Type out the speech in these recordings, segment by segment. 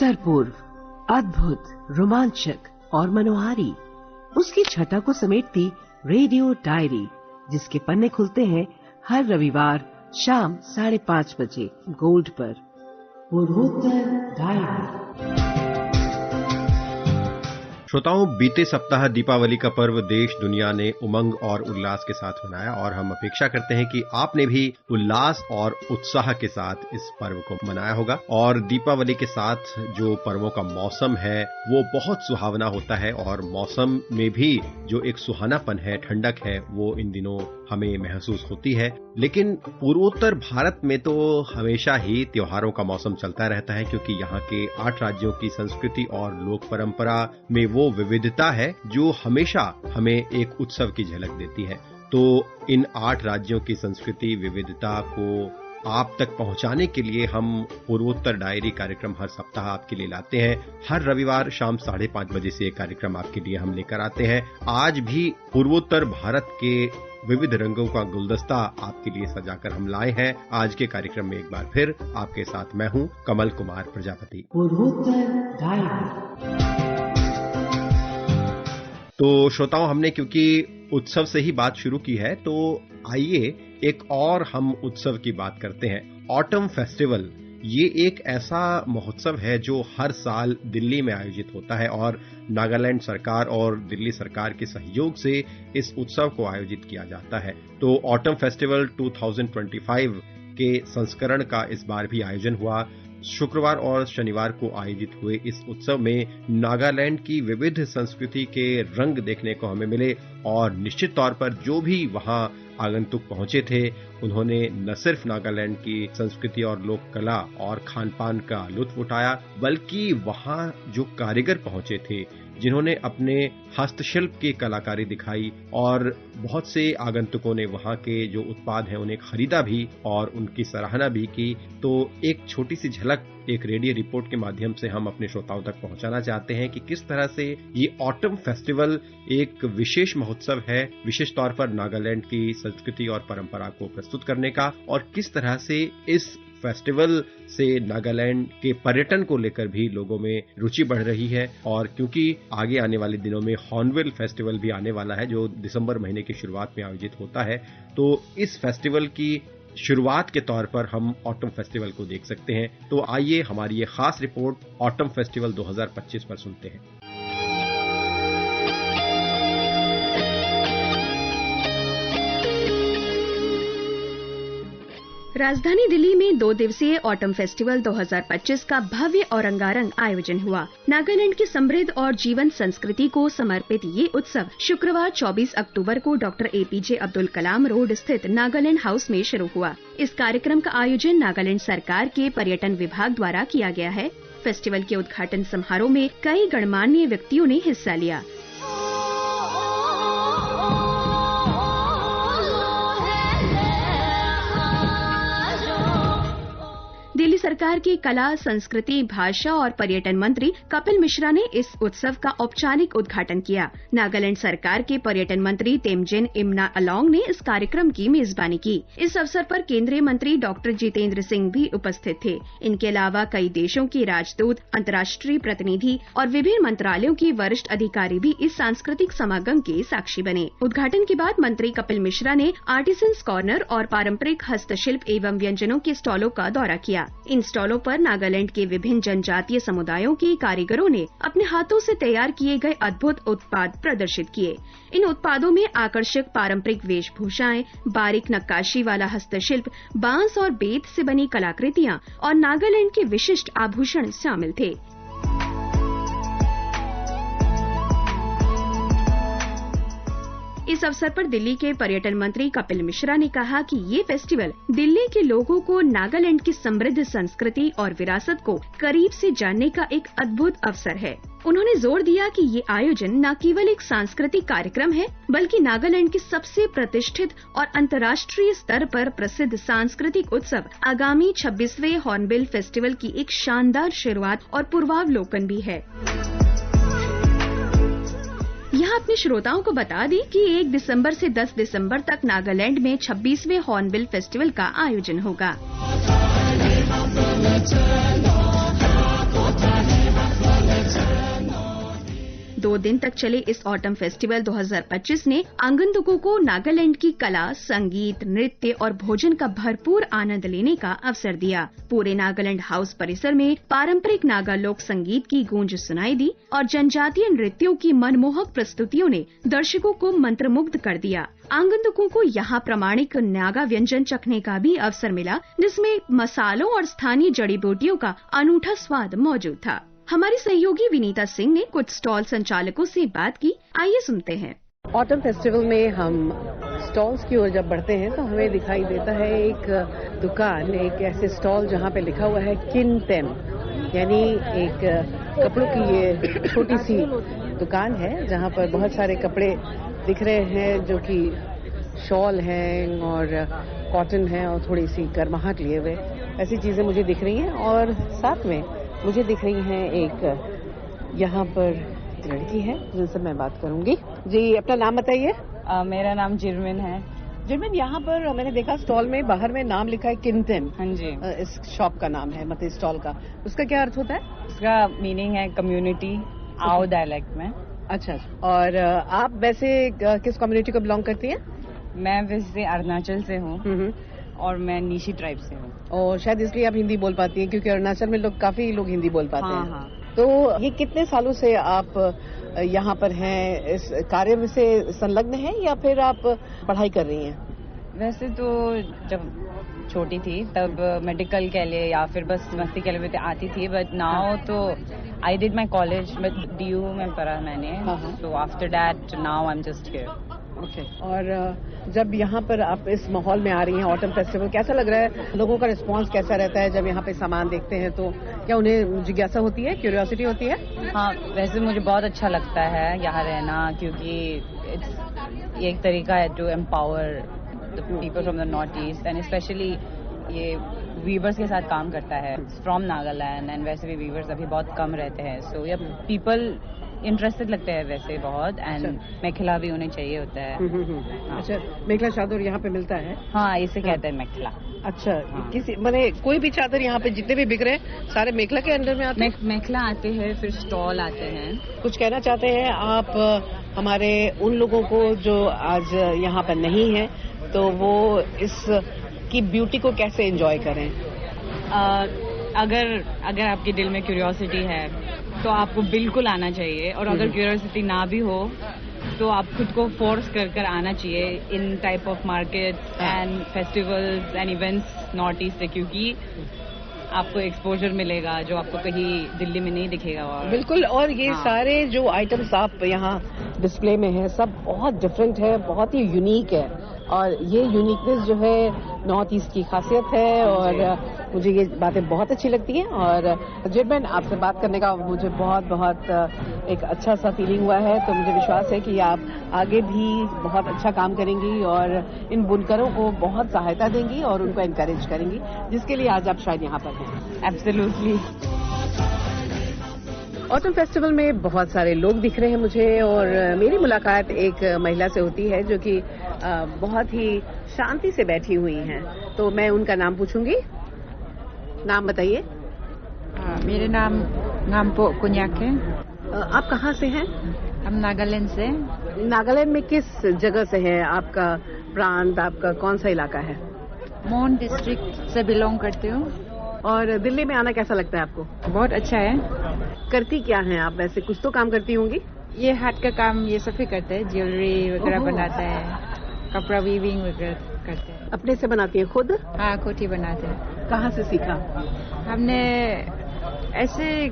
उत्तर पूर्व अद्भुत, रोमांचक और मनोहारी उसकी छटा को समेटती रेडियो डायरी, जिसके पन्ने खुलते हैं हर रविवार शाम 5:30 बजे गोल्ड पर। पूर्वोत्तर डायरी। श्रोताओं, बीते सप्ताह दीपावली का पर्व देश दुनिया ने उमंग और उल्लास के साथ मनाया और हम अपेक्षा करते हैं कि आपने भी उल्लास और उत्साह के साथ इस पर्व को मनाया होगा। और दीपावली के साथ जो पर्वों का मौसम है वो बहुत सुहावना होता है और मौसम में भी जो एक सुहानापन है, ठंडक है, वो इन दिनों हमें महसूस होती है। लेकिन पूर्वोत्तर भारत में तो हमेशा ही त्योहारों का मौसम चलता रहता है, क्योंकि यहाँ के 8 राज्यों की संस्कृति और लोक परंपरा में वो विविधता है जो हमेशा हमें एक उत्सव की झलक देती है। तो इन 8 राज्यों की संस्कृति विविधता को आप तक पहुंचाने के लिए हम पूर्वोत्तर डायरी कार्यक्रम हर सप्ताह आपके लिए लाते हैं। हर रविवार शाम 5:30 बजे से ये कार्यक्रम आपके लिए हम लेकर आते हैं। आज भी पूर्वोत्तर भारत के विविध रंगों का गुलदस्ता आपके लिए सजाकर हम लाए हैं। आज के कार्यक्रम में एक बार फिर आपके साथ मैं हूं कमल कुमार प्रजापति। पूर्वोत्तर डायरी। तो श्रोताओं, हमने क्योंकि उत्सव से ही बात शुरू की है, तो आइए एक और हम उत्सव की बात करते हैं। ऑटम फेस्टिवल ये एक ऐसा महोत्सव है जो हर साल दिल्ली में आयोजित होता है और नागालैंड सरकार और दिल्ली सरकार के सहयोग से इस उत्सव को आयोजित किया जाता है। तो ऑटम फेस्टिवल 2025 के संस्करण का इस बार भी आयोजन हुआ। शुक्रवार और शनिवार को आयोजित हुए इस उत्सव में नागालैंड की विविध संस्कृति के रंग देखने को हमें मिले और निश्चित तौर पर जो भी वहां आगंतुक पहुंचे थे उन्होंने न सिर्फ नागालैंड की संस्कृति और लोक कला और खान पान का लुत्फ उठाया, बल्कि वहां जो कारीगर पहुंचे थे जिन्होंने अपने हस्तशिल्प की कलाकारी दिखाई और बहुत से आगंतुकों ने वहां के जो उत्पाद हैं उन्हें खरीदा भी और उनकी सराहना भी की। तो एक छोटी सी झलक एक रेडियो रिपोर्ट के माध्यम से हम अपने श्रोताओं तक पहुंचाना चाहते हैं कि किस तरह से ये ऑटम फेस्टिवल एक विशेष महोत्सव है, विशेष तौर पर नागालैंड की संस्कृति और परंपरा को प्रस्तुत करने का, और किस तरह से इस फेस्टिवल से नागालैंड के पर्यटन को लेकर भी लोगों में रुचि बढ़ रही है। और क्योंकि आगे आने वाले दिनों में हॉर्नबिल फेस्टिवल भी आने वाला है जो दिसंबर महीने की शुरुआत में आयोजित होता है, तो इस फेस्टिवल की शुरुआत के तौर पर हम ऑटम फेस्टिवल को देख सकते हैं। तो आइए हमारी ये खास रिपोर्ट ऑटम फेस्टिवल 2025 पर सुनते हैं। राजधानी दिल्ली में 2 दिवसीय ऑटम फेस्टिवल 2025 का भव्य और रंगारंग आयोजन हुआ। नागालैंड की समृद्ध और जीवंत संस्कृति को समर्पित ये उत्सव शुक्रवार 24 अक्टूबर को doctor APJ Abdul Kalam road स्थित नागालैंड हाउस में शुरू हुआ। इस कार्यक्रम का आयोजन नागालैंड सरकार के पर्यटन विभाग द्वारा किया गया है। फेस्टिवल के उद्घाटन समारोह में कई गणमान्य व्यक्तियों ने हिस्सा लिया। दिल्ली सरकार की कला, संस्कृति, भाषा और पर्यटन मंत्री कपिल मिश्रा ने इस उत्सव का औपचारिक उद्घाटन किया। नागालैंड सरकार के पर्यटन मंत्री तेमजिन इमना अलोंग ने इस कार्यक्रम की मेजबानी की। इस अवसर पर केंद्रीय मंत्री डॉक्टर जितेंद्र सिंह भी उपस्थित थे। इनके अलावा कई देशों के राजदूत, अंतर्राष्ट्रीय प्रतिनिधि और विभिन्न मंत्रालयों के वरिष्ठ अधिकारी भी इस सांस्कृतिक समागम के साक्षी बने। उद्घाटन के बाद मंत्री कपिल मिश्रा ने आर्टिसंस कॉर्नर और पारंपरिक हस्तशिल्प एवं व्यंजनों के स्टॉलों का दौरा किया। इन स्टॉलों पर नागालैंड के विभिन्न जनजातीय समुदायों के कारीगरों ने अपने हाथों से तैयार किए गए अद्भुत उत्पाद प्रदर्शित किए। इन उत्पादों में आकर्षक पारंपरिक वेशभूषाएं, बारीक नक्काशी वाला हस्तशिल्प, बांस और बेत से बनी कलाकृतियां और नागालैंड के विशिष्ट आभूषण शामिल थे। इस अवसर पर दिल्ली के पर्यटन मंत्री कपिल मिश्रा ने कहा कि ये फेस्टिवल दिल्ली के लोगों को नागालैंड की समृद्ध संस्कृति और विरासत को करीब से जानने का एक अद्भुत अवसर है। उन्होंने जोर दिया कि ये आयोजन न केवल एक सांस्कृतिक कार्यक्रम है, बल्कि नागालैंड के सबसे प्रतिष्ठित और अंतर्राष्ट्रीय स्तर पर प्रसिद्ध सांस्कृतिक उत्सव आगामी 26वें हॉर्नबिल फेस्टिवल की एक शानदार शुरुआत और पूर्वावलोकन भी है। यहाँ अपने श्रोताओं को बता दें कि 1 दिसंबर से 10 दिसंबर तक नागालैंड में 26वें हॉर्नबिल फेस्टिवल का आयोजन होगा। 2 दिन तक चले इस ऑटम फेस्टिवल 2025 ने आगंतुकों को नागालैंड की कला, संगीत, नृत्य और भोजन का भरपूर आनंद लेने का अवसर दिया। पूरे नागालैंड हाउस परिसर में पारंपरिक नागा लोक संगीत की गूंज सुनाई दी और जनजातीय नृत्यों की मनमोहक प्रस्तुतियों ने दर्शकों को मंत्रमुग्ध कर दिया। आगंतुकों को यहाँ प्रमाणिक नागा व्यंजन चखने का भी अवसर मिला, जिसमें मसालों और स्थानीय जड़ी बूटियों का अनूठा स्वाद मौजूद था। हमारी सहयोगी विनीता सिंह ने कुछ स्टॉल संचालकों से बात की। आइए सुनते हैं। ऑटम फेस्टिवल में हम स्टॉल्स की ओर जब बढ़ते हैं तो हमें दिखाई देता है एक दुकान, एक ऐसे स्टॉल जहाँ पे लिखा हुआ है किनटेम, यानी एक कपड़ों की ये छोटी सी दुकान है जहाँ पर बहुत सारे कपड़े दिख रहे हैं जो कि शॉल हैं और कॉटन है और थोड़ी सी गर्माहट लिए हुए ऐसी चीजें मुझे दिख रही हैं। और साथ में मुझे दिख रही हैं एक यहाँ पर लड़की है जिनसे मैं बात करूंगी। जी, अपना नाम बताइए। मेरा नाम जिरमिन है। जिरमिन, यहाँ पर मैंने देखा स्टॉल में बाहर में नाम लिखा है किनटेम। हाँ जी। इस शॉप का नाम है, मतलब स्टॉल का। उसका क्या अर्थ होता है? उसका मीनिंग है कम्युनिटी, आओ डायलेक्ट में। अच्छा, और आप वैसे किस कम्युनिटी को बिलोंग करती हैं? मैं वैसे अरुणाचल से हूँ और मैं नीशी ट्राइब से हूँ। और शायद इसलिए आप हिंदी बोल पाती हैं क्योंकि अरुणाचल में काफी लोग हिंदी बोल पाते हैं। हाँ। तो ये कितने सालों से आप यहाँ पर हैं, इस कार्य से संलग्न हैं या फिर आप पढ़ाई कर रही हैं? वैसे तो जब छोटी थी तब मेडिकल के लिए या फिर बस मस्ती के लिए आती थी, बट नाउ तो आई डिड माई कॉलेज में DU में पढ़ा मैंने। So after that now I am just here. Okay. और जब यहाँ पर आप इस माहौल में आ रही हैं ऑटम फेस्टिवल, कैसा लग रहा है? लोगों का रिस्पांस कैसा रहता है जब यहाँ पे सामान देखते हैं? तो क्या उन्हें जिज्ञासा होती है, क्यूरियोसिटी होती है? हाँ, वैसे मुझे बहुत अच्छा लगता है यहाँ रहना, क्योंकि ये एक तरीका है to empower the people from the North East and specially ये वीवर्स के साथ काम करता है फ्रॉम नागालैंड। एंड वैसे भी वीवर्स अभी बहुत कम रहते हैं, सो ये पीपल इंटरेस्टेड लगते हैं वैसे बहुत। एंड मेखला भी उन्हें चाहिए होता है। हाँ। अच्छा, मेखला चादर यहाँ पे मिलता है? हाँ, इसे कहते हैं मेखला। अच्छा। किसी मैंने कोई भी चादर यहाँ पे जितने भी बिक रहे हैं सारे मेखला के अंडर में आते हैं? मेखला आते हैं, फिर स्टॉल आते हैं। कुछ कहना चाहते हैं आप हमारे उन लोगों को जो आज यहाँ पर नहीं है, तो वो इस की ब्यूटी को कैसे एंजॉय करें? अगर आपके दिल में क्यूरियोसिटी है तो आपको बिल्कुल आना चाहिए, और अगर क्यूरियोसिटी ना भी हो तो आप खुद को फोर्स कर आना चाहिए इन type of markets and festivals and events north east से, क्योंकि आपको एक्सपोजर मिलेगा जो आपको कहीं दिल्ली में नहीं दिखेगा। बिल्कुल। और ये सारे जो आइटम्स आप यहाँ डिस्प्ले में है सब बहुत डिफरेंट है, बहुत ही यूनिक है, और ये यूनिकनेस जो है नॉर्थ ईस्ट की खासियत है और मुझे ये बातें बहुत अच्छी लगती हैं। और जिरमिन, आपसे बात करने का मुझे बहुत एक अच्छा सा फीलिंग हुआ है, तो मुझे विश्वास है कि आप आगे भी बहुत अच्छा काम करेंगी और इन बुनकरों को बहुत सहायता देंगी और उनको एनकरेज करेंगी, जिसके लिए आज आप शायद यहाँ पर हैं। एब्सोल्युटली। ऑटम फेस्टिवल में बहुत सारे लोग दिख रहे हैं मुझे, और मेरी मुलाकात एक महिला से होती है जो कि बहुत ही शांति से बैठी हुई हैं, तो मैं उनका नाम पूछूंगी। नाम बताइए। मेरा नाम नामपो कुन्याक है। आप कहाँ से हैं? हम नागालैंड से। नागालैंड में किस जगह से है आपका प्रांत? आपका कौन सा इलाका है? मोन डिस्ट्रिक्ट से बिलोंग करती हूँ। और दिल्ली में आना कैसा लगता है आपको? बहुत अच्छा है। करती क्या हैं आप? वैसे कुछ तो काम करती होंगी? ये हाथ का काम ये सभी करते हैं, ज्वेलरी वगैरह बनाते हैं, कपड़ा वीविंग वगैरह करते हैं। अपने से बनाती हैं खुद? हाँ, खुद ही बनाते हैं। कहाँ से सीखा? हमने ऐसे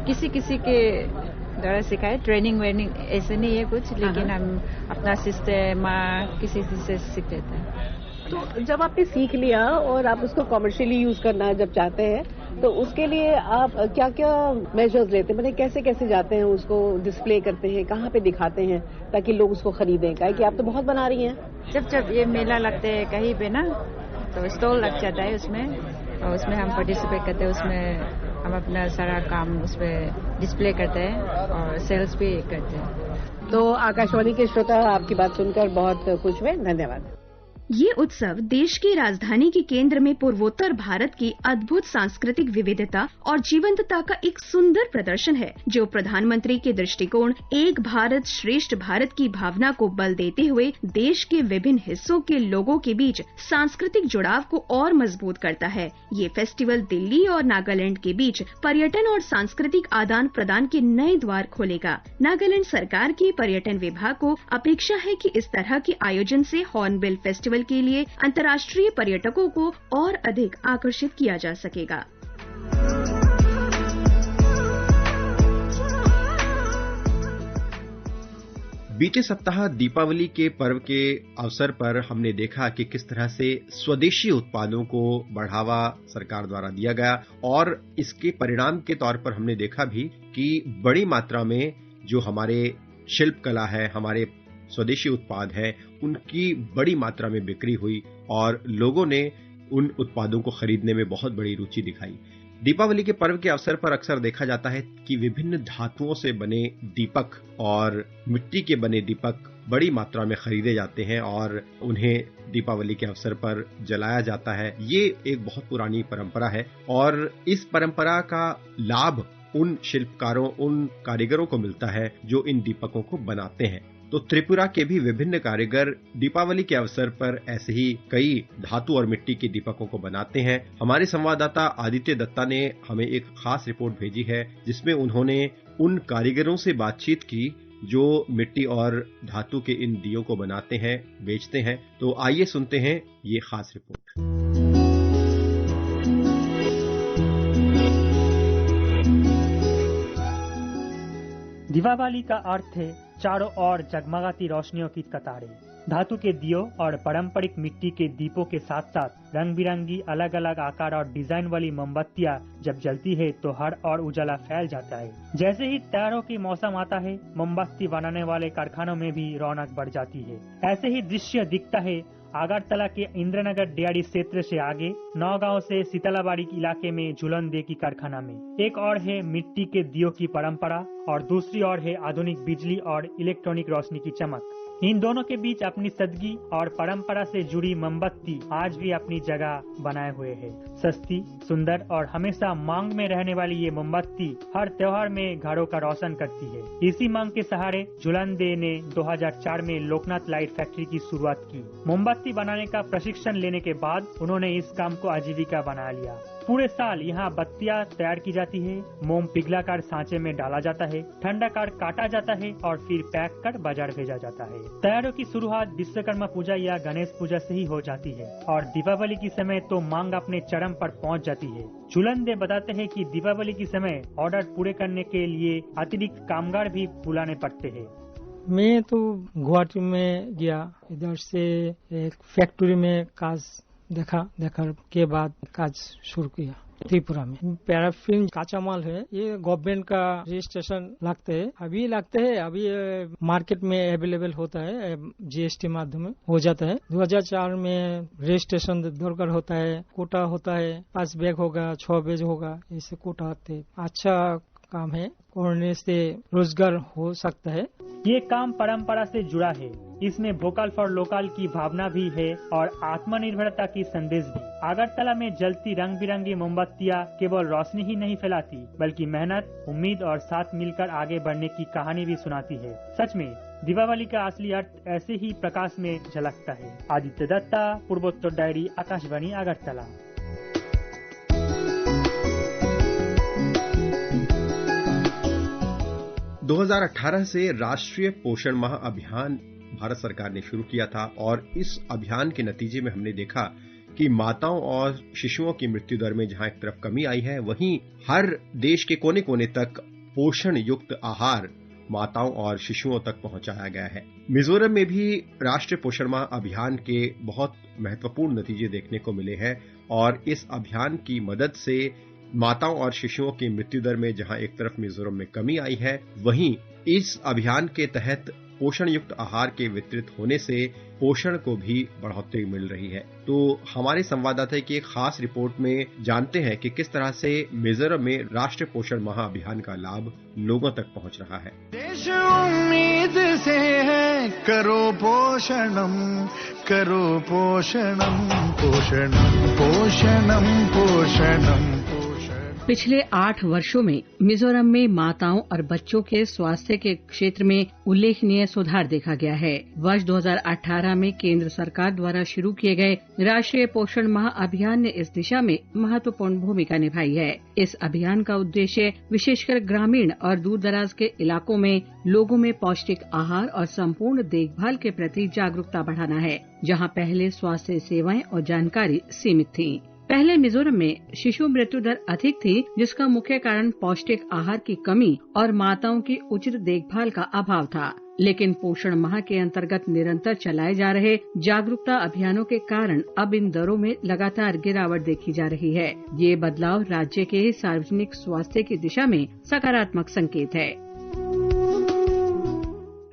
किसी के द्वारा सीखा है, ट्रेनिंग वेनिंग ऐसे नहीं है कुछ, लेकिन हम अपना सिस्टर माँ किसी से सीख लेते हैं। तो जब आपने सीख लिया और आप उसको कॉमर्शियली यूज करना जब चाहते हैं, तो उसके लिए आप क्या क्या मेजर्स लेते हैं? मैंने कैसे जाते हैं, उसको डिस्प्ले करते हैं, कहाँ पे दिखाते हैं ताकि लोग उसको खरीदें? क्या कि आप तो बहुत बना रही हैं। जब ये मेला लगते हैं कहीं पे ना, तो स्टॉल लग जाता है उसमें, और उसमें हम पार्टिसिपेट करते हैं, उसमें हम अपना सारा काम उसमें डिस्प्ले करते हैं और सेल्स भी करते हैं। तो आकाशवाणी के श्रोता आपकी बात सुनकर बहुत खुश हुए, धन्यवाद। ये उत्सव देश की राजधानी के केंद्र में पूर्वोत्तर भारत की अद्भुत सांस्कृतिक विविधता और जीवंतता का एक सुंदर प्रदर्शन है, जो प्रधानमंत्री के दृष्टिकोण एक भारत श्रेष्ठ भारत की भावना को बल देते हुए देश के विभिन्न हिस्सों के लोगों के बीच सांस्कृतिक जुड़ाव को और मजबूत करता है। ये फेस्टिवल दिल्ली और नागालैंड के बीच पर्यटन और सांस्कृतिक आदान प्रदान के नए द्वार खोलेगा। नागालैंड सरकार के पर्यटन विभाग को अपेक्षा है कि इस तरह के आयोजन से हॉर्नबिल फेस्टिवल के लिए अंतर्राष्ट्रीय पर्यटकों को और अधिक आकर्षित किया जा सकेगा। बीते सप्ताह दीपावली के पर्व के अवसर पर हमने देखा कि किस तरह से स्वदेशी उत्पादों को बढ़ावा सरकार द्वारा दिया गया, और इसके परिणाम के तौर पर हमने देखा भी कि बड़ी मात्रा में जो हमारे शिल्प कला है, हमारे स्वदेशी उत्पाद है, उनकी बड़ी मात्रा में बिक्री हुई और लोगों ने उन उत्पादों को खरीदने में बहुत बड़ी रुचि दिखाई। दीपावली के पर्व के अवसर पर अक्सर देखा जाता है कि विभिन्न धातुओं से बने दीपक और मिट्टी के बने दीपक बड़ी मात्रा में खरीदे जाते हैं और उन्हें दीपावली के अवसर पर जलाया जाता है। ये एक बहुत पुरानी परंपरा है और इस परंपरा का लाभ उन शिल्पकारों, उन कारीगरों को मिलता है जो इन दीपकों को बनाते हैं। तो त्रिपुरा के भी विभिन्न कारीगर दीपावली के अवसर पर ऐसे ही कई धातु और मिट्टी के दीपकों को बनाते हैं। हमारे संवाददाता आदित्य दत्ता ने हमें एक खास रिपोर्ट भेजी है जिसमें उन्होंने उन कारीगरों से बातचीत की जो मिट्टी और धातु के इन दियों को बनाते हैं, बेचते हैं। तो आइए सुनते हैं ये खास रिपोर्ट। दीपावली का अर्थ है चारों ओर जगमगाती रोशनियों की कतारें। धातु के दियों और पारंपरिक मिट्टी के दीपों के साथ साथ रंग बिरंगी अलग अलग आकार और डिजाइन वाली मोमबत्तियां जब जलती है तो हर ओर उजाला फैल जाता है। जैसे ही त्योहारों की मौसम आता है, मोमबत्ती बनाने वाले कारखानों में भी रौनक बढ़ जाती है। ऐसे ही दृश्य दिखता है आगरतला के इंद्रनगर डेयरी क्षेत्र से आगे नौगांव से सीतलाबाड़ी इलाके में झुलनदे की कारखाना में। एक और है मिट्टी के दियों की परंपरा और दूसरी ओर है आधुनिक बिजली और इलेक्ट्रॉनिक रोशनी की चमक। इन दोनों के बीच अपनी सादगी और परंपरा से जुड़ी मोमबत्ती आज भी अपनी जगह बनाए हुए है। सस्ती, सुंदर और हमेशा मांग में रहने वाली ये मोमबत्ती हर त्योहार में घरों का रोशन करती है। इसी मांग के सहारे झुलनदे ने 2004 में लोकनाथ लाइट फैक्ट्री की शुरुआत की। मोमबत्ती बनाने का प्रशिक्षण लेने के बाद उन्होंने इस काम को आजीविका बना लिया। पूरे साल यहाँ बत्तियां तैयार की जाती है, मोम पिघलाकर सांचे में डाला जाता है, ठंडा कर काटा जाता है और फिर पैक कर बाजार भेजा जाता है। त्योहारों की शुरुआत विश्वकर्मा पूजा या गणेश पूजा से ही हो जाती है और दीपावली के समय तो मांग अपने चरम पर पहुँच जाती है। झुलनदे बताते हैं कि दीपावली के समय ऑर्डर पूरे करने के लिए अतिरिक्त कामगार भी बुलाने पड़ते हैं। मैं तो गुवाहाटी में गया, इधर से एक फैक्ट्री में काज देखा के बाद काज शुरू किया त्रिपुरा में। पैराफिन काचा माल है, ये गवर्नमेंट का रजिस्ट्रेशन लगते है, अभी मार्केट में अवेलेबल होता है, जीएसटी माध्यम में हो जाता है। 2004 में रजिस्ट्रेशन दरकार होता है, कोटा होता है, 5 बैग होगा, 6 बैग होगा, ऐसे कोटा आते। अच्छा काम है, करने से रोजगार हो सकता है। ये काम परंपरा से जुड़ा है, इसमें वोकल फॉर लोकल की भावना भी है और आत्मनिर्भरता की संदेश भी। अगरतला में जलती रंग बिरंगी मोमबत्तियां केवल रोशनी ही नहीं फैलाती, बल्कि मेहनत, उम्मीद और साथ मिलकर आगे बढ़ने की कहानी भी सुनाती है। सच में दीपावली का असली अर्थ ऐसे ही प्रकाश में झलकता है। आदित्य दत्ता, पूर्वोत्तर डायरी, आकाशवाणी, अगरतला। 2018 से राष्ट्रीय पोषण माह अभियान भारत सरकार ने शुरू किया था और इस अभियान के नतीजे में हमने देखा कि माताओं और शिशुओं की मृत्यु दर में जहां एक तरफ कमी आई है, वहीं हर देश के कोने कोने तक पोषण युक्त आहार माताओं और शिशुओं तक पहुंचाया गया है। मिजोरम में भी राष्ट्रीय पोषण माह अभियान के बहुत महत्वपूर्ण नतीजे देखने को मिले हैं और इस अभियान की मदद से माताओं और शिशुओं की मृत्यु दर में जहां एक तरफ मिजोरम में कमी आई है, वहीं इस अभियान के तहत पोषण युक्त आहार के वितरित होने से पोषण को भी बढ़ोतरी मिल रही है। तो हमारे संवाददाता की एक खास रिपोर्ट में जानते हैं कि किस तरह से मिजोरम में राष्ट्रीय पोषण माह अभियान का लाभ लोगों तक पहुंच रहा है। देश उम्मीद से है, करो पोषणम, करो पोषणम, पोषणम पोषणम पोषणम। पिछले 8 वर्षों में मिजोरम में माताओं और बच्चों के स्वास्थ्य के क्षेत्र में उल्लेखनीय सुधार देखा गया है। वर्ष 2018 में केंद्र सरकार द्वारा शुरू किए गए राष्ट्रीय पोषण माह अभियान ने इस दिशा में महत्वपूर्ण भूमिका निभाई है। इस अभियान का उद्देश्य विशेषकर ग्रामीण और दूर दराज के इलाकों में लोगों में पौष्टिक आहार और संपूर्ण देखभाल के प्रति जागरूकता बढ़ाना है, जहां पहले स्वास्थ्य सेवाएं और जानकारी सीमित थी। पहले मिजोरम में शिशु मृत्यु दर अधिक थी, जिसका मुख्य कारण पौष्टिक आहार की कमी और माताओं की उचित देखभाल का अभाव था। लेकिन पोषण माह के अंतर्गत निरंतर चलाए जा रहे जागरूकता अभियानों के कारण अब इन दरों में लगातार गिरावट देखी जा रही है। ये बदलाव राज्य के सार्वजनिक स्वास्थ्य की दिशा में सकारात्मक संकेत है।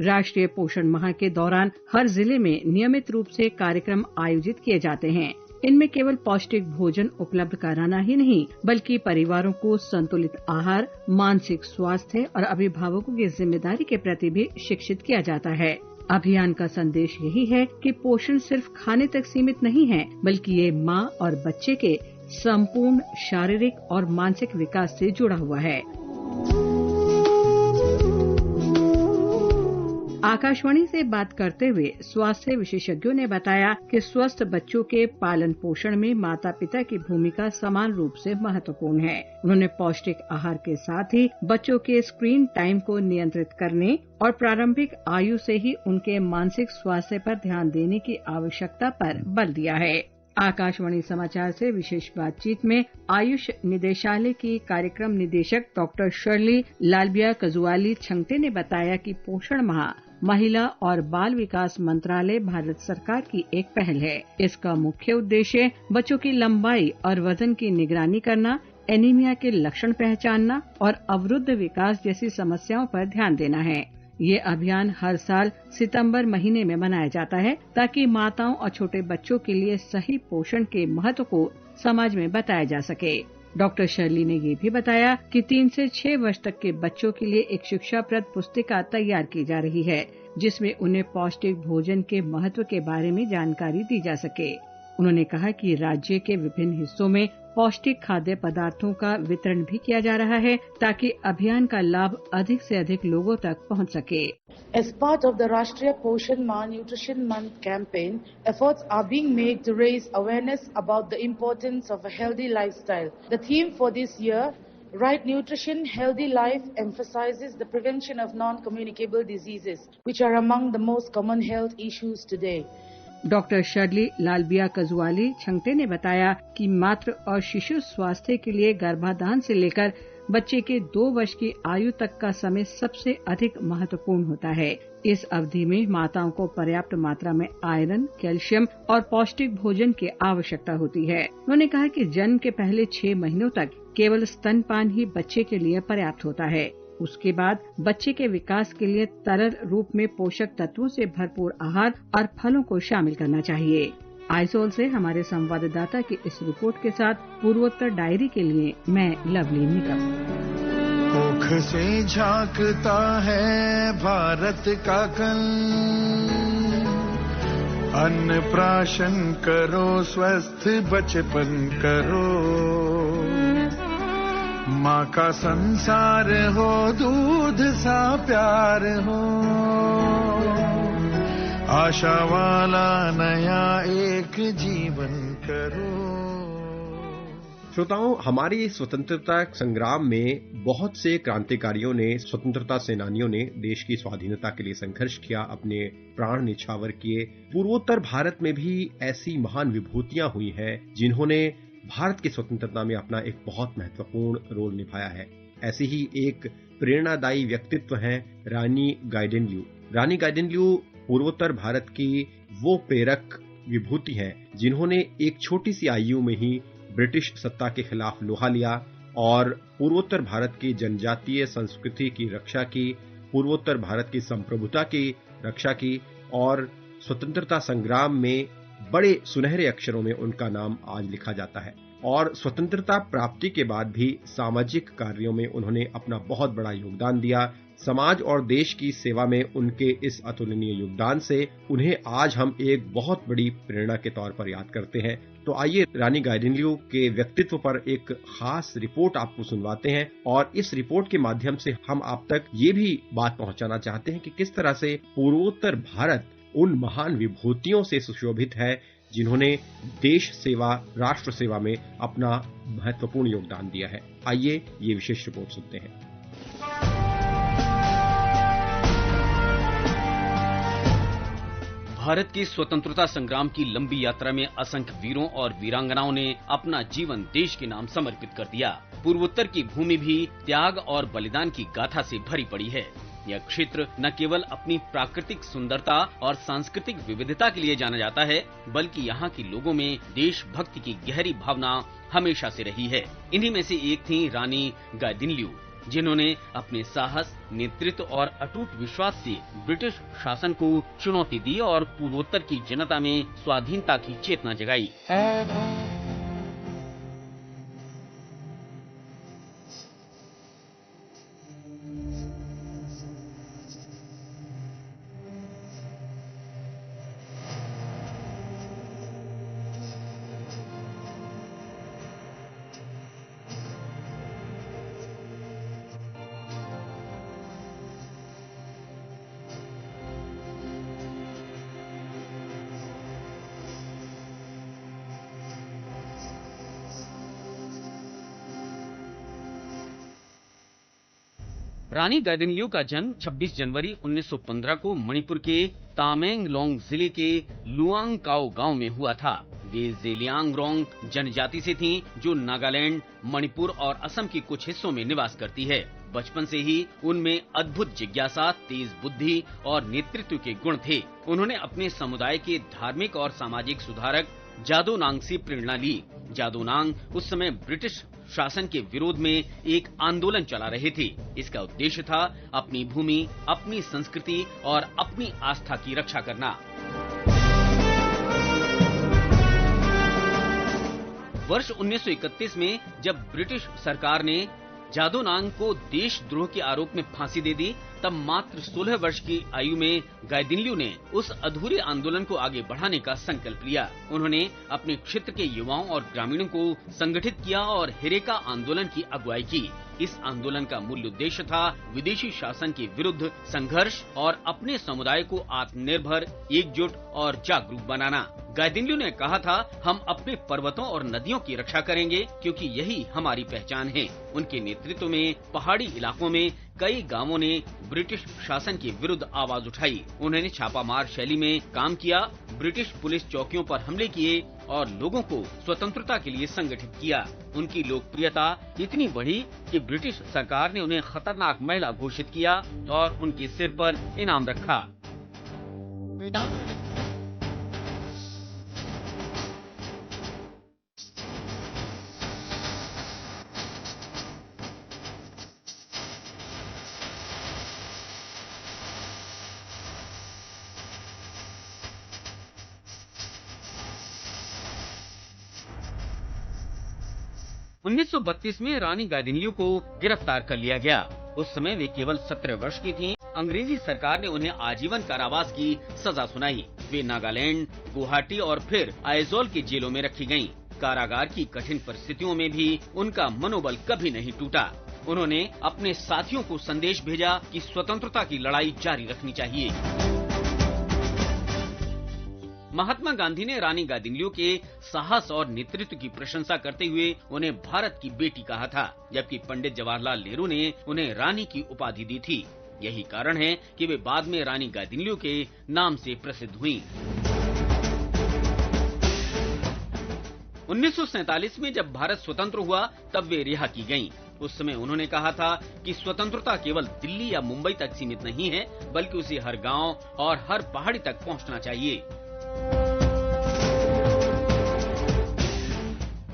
राष्ट्रीय पोषण माह के दौरान हर जिले में नियमित रूप से कार्यक्रम आयोजित किए जाते हैं। इनमें केवल पौष्टिक भोजन उपलब्ध कराना ही नहीं, बल्कि परिवारों को संतुलित आहार, मानसिक स्वास्थ्य और अभिभावकों की जिम्मेदारी के प्रति भी शिक्षित किया जाता है। अभियान का संदेश यही है कि पोषण सिर्फ खाने तक सीमित नहीं है, बल्कि ये माँ और बच्चे के संपूर्ण शारीरिक और मानसिक विकास से जुड़ा हुआ है। आकाशवाणी से बात करते हुए स्वास्थ्य विशेषज्ञों ने बताया कि स्वस्थ बच्चों के पालन पोषण में माता पिता की भूमिका समान रूप से महत्वपूर्ण है। उन्होंने पौष्टिक आहार के साथ ही बच्चों के स्क्रीन टाइम को नियंत्रित करने और प्रारंभिक आयु से ही उनके मानसिक स्वास्थ्य पर ध्यान देने की आवश्यकता पर बल दिया है। आकाशवाणी समाचार से विशेष बातचीत में आयुष निदेशालय की कार्यक्रम निदेशक doctor Shirley Lalbiakzuali Chhangte ने बताया कि पोषण माह महिला और बाल विकास मंत्रालय भारत सरकार की एक पहल है। इसका मुख्य उद्देश्य बच्चों की लंबाई और वजन की निगरानी करना, एनीमिया के लक्षण पहचानना और अवरुद्ध विकास जैसी समस्याओं पर ध्यान देना है। ये अभियान हर साल सितंबर महीने में मनाया जाता है, ताकि माताओं और छोटे बच्चों के लिए सही पोषण के महत्व को समाज में बताया जा सके। डॉक्टर शर्ली ने ये भी बताया कि 3 से 6 वर्ष तक के बच्चों के लिए एक शिक्षाप्रद पुस्तिका तैयार की जा रही है, जिसमें उन्हें पौष्टिक भोजन के महत्व के बारे में जानकारी दी जा सके। उन्होंने कहा कि राज्य के विभिन्न हिस्सों में पौष्टिक खाद्य पदार्थों का वितरण भी किया जा रहा है, ताकि अभियान का लाभ अधिक से अधिक लोगों तक पहुंच सके। As part of the Rashtriya Poshan Maah Nutrition Month campaign, efforts are being made to raise awareness about the importance of a healthy lifestyle. The theme for this year, Right Nutrition, Healthy Life, emphasizes the prevention of non-communicable diseases, which are among the most common health issues today. Doctor Shirley Lalbiakzuali Chhangte ने बताया कि मातृ और शिशु स्वास्थ्य के लिए गर्भाधान से लेकर बच्चे के 2 वर्ष की आयु तक का समय सबसे अधिक महत्वपूर्ण होता है। इस अवधि में माताओं को पर्याप्त मात्रा में आयरन, कैल्शियम और पौष्टिक भोजन की आवश्यकता होती है। उन्होंने कहा कि जन्म के पहले 6 महीनों तक केवल स्तनपान ही बच्चे के लिए पर्याप्त होता है। उसके बाद बच्चे के विकास के लिए तरल रूप में पोषक तत्वों से भरपूर आहार और फलों को शामिल करना चाहिए। आइसोल से हमारे संवाददाता की इस रिपोर्ट के साथ पूर्वोत्तर डायरी के लिए मैं लवली निकम। मुख से झांकता है भारत का कल, अन्न प्राशन करो, स्वस्थ बचपन करो, माँ का संसार हो, दूध सा प्यार हो, आशा वाला नया एक जीवन करो। श्रोताओं, हमारी स्वतंत्रता संग्राम में बहुत से क्रांतिकारियों ने, स्वतंत्रता सेनानियों ने देश की स्वाधीनता के लिए संघर्ष किया, अपने प्राण निछावर किए। पूर्वोत्तर भारत में भी ऐसी महान विभूतियां हुई हैं जिन्होंने भारत की स्वतंत्रता में अपना एक बहुत महत्वपूर्ण रोल निभाया है। ऐसी ही एक प्रेरणादायी व्यक्तित्व हैं रानी गाइडिनल्यू। रानी गाइडिनल्यू पूर्वोत्तर भारत की वो प्रेरक विभूति हैं जिन्होंने एक छोटी सी आयु में ही ब्रिटिश सत्ता के खिलाफ लोहा लिया और पूर्वोत्तर भारत की जनजातीय संस्कृति की रक्षा की, पूर्वोत्तर भारत की संप्रभुता की रक्षा की और स्वतंत्रता संग्राम में बड़े सुनहरे अक्षरों में उनका नाम आज लिखा जाता है। और स्वतंत्रता प्राप्ति के बाद भी सामाजिक कार्यों में उन्होंने अपना बहुत बड़ा योगदान दिया। समाज और देश की सेवा में उनके इस अतुलनीय योगदान से उन्हें आज हम एक बहुत बड़ी प्रेरणा के तौर पर याद करते हैं। तो आइए रानी गाइदिन्ल्यू के व्यक्तित्व पर एक खास रिपोर्ट आपको सुनवाते हैं और इस रिपोर्ट के माध्यम से हम आप तक ये भी बात पहुंचाना चाहते हैं कि किस तरह से पूर्वोत्तर भारत उन महान विभूतियों से सुशोभित है जिन्होंने देश सेवा, राष्ट्र सेवा में अपना महत्वपूर्ण योगदान दिया है। आइए ये विशेष रिपोर्ट सुनते हैं। भारत की स्वतंत्रता संग्राम की लंबी यात्रा में असंख्य वीरों और वीरांगनाओं ने अपना जीवन देश के नाम समर्पित कर दिया। पूर्वोत्तर की भूमि भी त्याग और बलिदान की गाथा से भरी पड़ी है। यह क्षेत्र न केवल अपनी प्राकृतिक सुंदरता और सांस्कृतिक विविधता के लिए जाना जाता है, बल्कि यहाँ के लोगों में देशभक्ति की गहरी भावना हमेशा से रही है। इन्हीं में से एक थी रानी गाइदिन्ल्यू, जिन्होंने अपने साहस, नेतृत्व और अटूट विश्वास से ब्रिटिश शासन को चुनौती दी और पूर्वोत्तर की जनता में स्वाधीनता की चेतना जगाई। रानी गाइदिन्ल्यू का जन्म 26 जनवरी 1915 को मणिपुर के तामेंगलोंग जिले के लुआंगकाओ गांव में हुआ था। वे जेलियांगरोंग जनजाति से थीं, जो नागालैंड, मणिपुर और असम के कुछ हिस्सों में निवास करती है। बचपन से ही उनमें अद्भुत जिज्ञासा, तेज बुद्धि और नेतृत्व के गुण थे। उन्होंने अपने समुदाय के धार्मिक और सामाजिक सुधारक जादोनांग से प्रेरणा ली। जादोनांग उस समय ब्रिटिश शासन के विरोध में एक आंदोलन चला रहे थे। इसका उद्देश्य था अपनी भूमि, अपनी संस्कृति और अपनी आस्था की रक्षा करना। वर्ष 1931 में जब ब्रिटिश सरकार ने जादोनांग को देशद्रोह के आरोप में फांसी दे दी, तब मात्र 16 वर्ष की आयु में गाइदिन्ल्यू ने उस अधूरे आंदोलन को आगे बढ़ाने का संकल्प लिया। उन्होंने अपने क्षेत्र के युवाओं और ग्रामीणों को संगठित किया और हेरेका आंदोलन की अगुवाई की। इस आंदोलन का मूल उद्देश्य था विदेशी शासन के विरुद्ध संघर्ष और अपने समुदाय को आत्मनिर्भर, एकजुट और जागरूक बनाना। गाइदिन्ल्यू ने कहा था, हम अपने पर्वतों और नदियों की रक्षा करेंगे क्योंकि यही हमारी पहचान है। उनके नेतृत्व में पहाड़ी इलाकों में कई गांवों ने ब्रिटिश शासन के विरुद्ध आवाज उठाई। उन्होंने छापामार शैली में काम किया, ब्रिटिश पुलिस चौकियों पर हमले किए और लोगों को स्वतंत्रता के लिए संगठित किया। उनकी लोकप्रियता इतनी बढ़ी कि ब्रिटिश सरकार ने उन्हें खतरनाक महिला घोषित किया और उनके सिर पर इनाम रखा। 1932 में रानी गाइदिन्ल्यू को गिरफ्तार कर लिया गया। उस समय वे केवल 17 वर्ष की थीं। अंग्रेजी सरकार ने उन्हें आजीवन कारावास की सजा सुनाई। वे नागालैंड, गुवाहाटी और फिर आइजोल की जेलों में रखी गयीं। कारागार की कठिन परिस्थितियों में भी उनका मनोबल कभी नहीं टूटा। उन्होंने अपने साथियों को संदेश भेजा कि स्वतंत्रता की लड़ाई जारी रखनी चाहिए। महात्मा गांधी ने रानी गाइदिन्ल्यू के साहस और नेतृत्व की प्रशंसा करते हुए उन्हें भारत की बेटी कहा था, जबकि पंडित जवाहरलाल नेहरू ने उन्हें रानी की उपाधि दी थी। यही कारण है कि वे बाद में रानी गाइदिन्ल्यू के नाम से प्रसिद्ध हुईं। 1947 में जब भारत स्वतंत्र हुआ तब वे रिहा की गयीं। उस समय उन्होंने कहा था कि स्वतंत्रता केवल दिल्ली या मुंबई तक सीमित नहीं है, बल्कि उसे हर गांव और हर पहाड़ी तक पहुंचना चाहिए।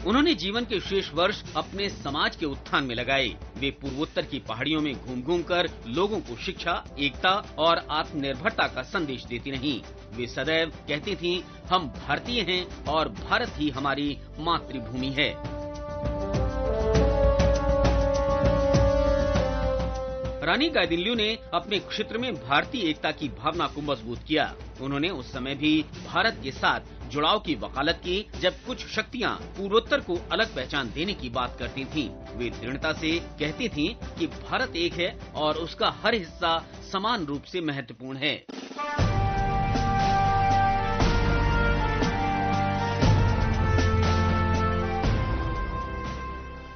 उन्होंने जीवन के शेष वर्ष अपने समाज के उत्थान में लगाए। वे पूर्वोत्तर की पहाड़ियों में घूम कर लोगों को शिक्षा, एकता और आत्मनिर्भरता का संदेश देती रहीं। वे सदैव कहती थीं, हम भारतीय हैं और भारत ही हमारी मातृभूमि है। रानी गाइदिन्ल्यू ने अपने क्षेत्र में भारतीय एकता की भावना को मजबूत किया। उन्होंने उस समय भी भारत के साथ जुड़ाव की वकालत की, जब कुछ शक्तियां पूर्वोत्तर को अलग पहचान देने की बात करती थीं। वे दृढ़ता से कहती थीं कि भारत एक है और उसका हर हिस्सा समान रूप से महत्वपूर्ण है।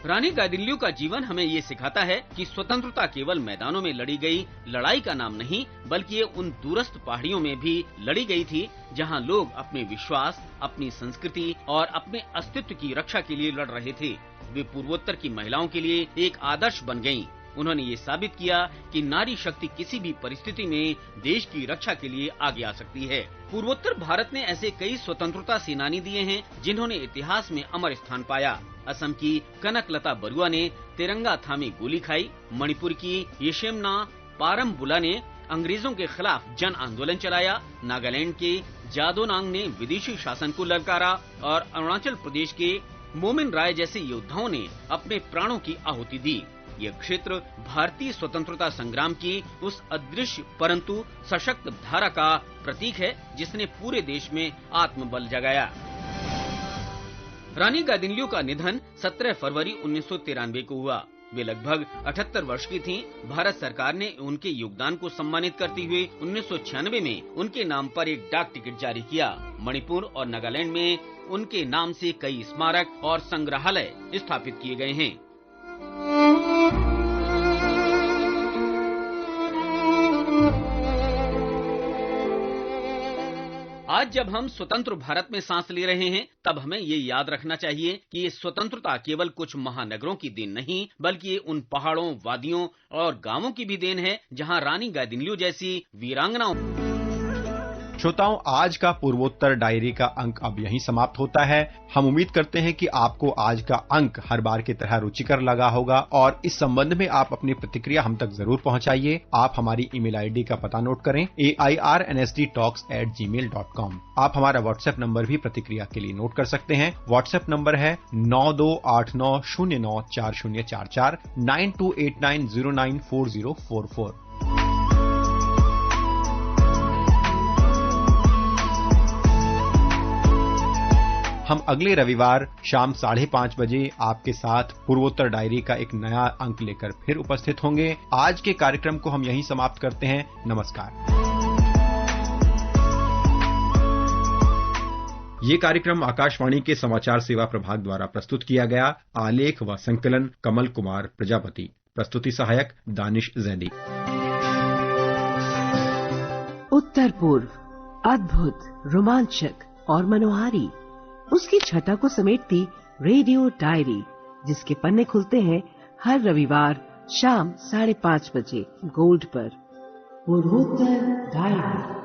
रानी गाइदिन्ल्यू का जीवन हमें ये सिखाता है कि स्वतंत्रता केवल मैदानों में लड़ी गई लड़ाई का नाम नहीं, बल्कि ये उन दूरस्थ पहाड़ियों में भी लड़ी गई थी, जहां लोग अपने विश्वास, अपनी संस्कृति और अपने अस्तित्व की रक्षा के लिए लड़ रहे थे। वे पूर्वोत्तर की महिलाओं के लिए एक आदर्श बन गयीं। उन्होंने ये साबित किया कि नारी शक्ति किसी भी परिस्थिति में देश की रक्षा के लिए आगे आ सकती है। पूर्वोत्तर भारत ने ऐसे कई स्वतंत्रता सेनानी दिए हैं, जिन्होंने इतिहास में अमर स्थान पाया। असम की कनकलता बरुआ ने तिरंगा थामे गोली खाई। मणिपुर की येशेमना पारमबुला ने अंग्रेजों के खिलाफ जन आंदोलन चलाया। नागालैंड के जादोनांग ने विदेशी शासन को ललकारा और अरुणाचल प्रदेश के मोमिन राय जैसे योद्धाओं ने अपने प्राणों की आहुति दी। यह क्षेत्र भारतीय स्वतंत्रता संग्राम की उस अदृश्य परंतु सशक्त धारा का प्रतीक है, जिसने पूरे देश में आत्मबल जगाया। रानी गाइदिन्ल्यू का निधन 17 फरवरी 1993 को हुआ। वे लगभग 78 वर्ष की थीं। भारत सरकार ने उनके योगदान को सम्मानित करते हुए 1996 में उनके नाम पर एक डाक टिकट जारी किया। मणिपुर और नागालैंड में उनके नाम से कई स्मारक और संग्रहालय स्थापित किए गए हैं। आज जब हम स्वतंत्र भारत में सांस ले रहे हैं, तब हमें ये याद रखना चाहिए कि ये स्वतंत्रता केवल कुछ महानगरों की देन नहीं, बल्कि ये उन पहाड़ों, वादियों और गांवों की भी देन है, जहां रानी गाइदिन्ल्यू जैसी वीरांगनाओं। श्रोताओं, आज का पूर्वोत्तर डायरी का अंक अब यहीं समाप्त होता है। हम उम्मीद करते हैं कि आपको आज का अंक हर बार की तरह रुचिकर लगा होगा और इस संबंध में आप अपनी प्रतिक्रिया हम तक जरूर पहुंचाइए। आप हमारी ईमेल आईडी का पता नोट करें, airnsdtalks@gmail.com। आप हमारा व्हाट्सएप नंबर भी प्रतिक्रिया के लिए नोट कर सकते हैं। व्हाट्सएप नंबर है 9289094044 9289094044। हम अगले रविवार शाम 5:30 बजे आपके साथ पूर्वोत्तर डायरी का एक नया अंक लेकर फिर उपस्थित होंगे। आज के कार्यक्रम को हम यहीं समाप्त करते हैं। नमस्कार। ये कार्यक्रम आकाशवाणी के समाचार सेवा प्रभाग द्वारा प्रस्तुत किया गया। आलेख व संकलन कमल कुमार प्रजापति। प्रस्तुति सहायक दानिश जैदी। उत्तर पूर्व अद्भुत, रोमांचक और मनोहारी, उसकी छटा को समेटती रेडियो डायरी, जिसके पन्ने खुलते हैं हर रविवार शाम 5:30 बजे गोल्ड पर। पूर्वोत्तर डायरी।